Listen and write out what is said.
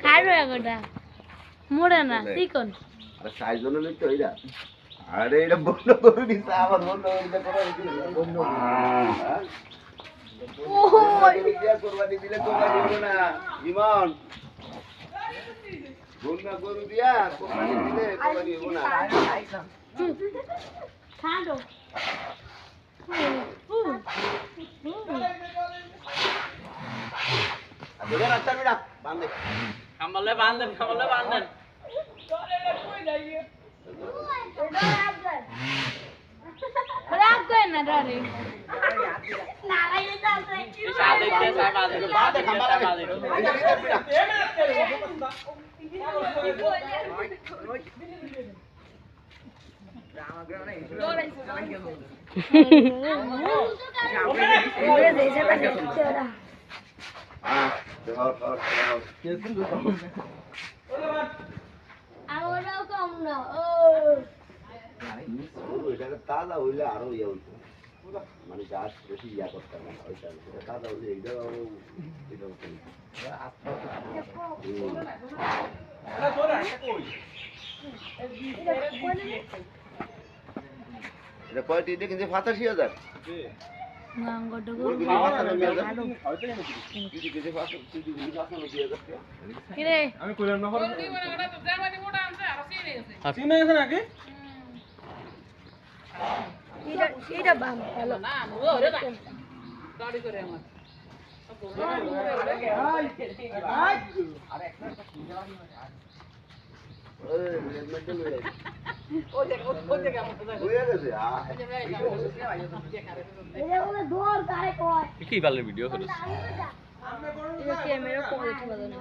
খাইরো এগোটা মোড়ে না চিকন আরে সাইজ জন্য লিখতে হইরা আরে এটা বন্ধ করে দিছে আমার বন্ধ করে দিতে বন্ধ ওই দিয়া কুরবানি দিলে কুরবানি দিব না ইমান বন্ধ করে দিয়া কুরবানি দিলে কুরবানি দিব না খাড়ো আরে রাস্তা বিড়া বাঁধে কামলে বাঁধেন রাগ করে না ডরে না লাগে যাচ্ছে সাদে তে সাদে বাঁধে খামারা বাঁধে আমরাও কম না ও তাজা হইলে আরো ইয়ে হইতো মানে গাছ বেশি ইয়া করতাম না ওইটা তাজা হইলে এইটাও এটা কয়টি দিয়ে কিনছে 85,000 গাঙ্গটো কিরে আমি কইলাম না করে চিনে গেছে নাকি এটা বাম হ্যালো না ওরে না গাড়ি করে আমার কি বালের ভিডিও করিস ক্যামেরা কোয়ালিটি ভালো না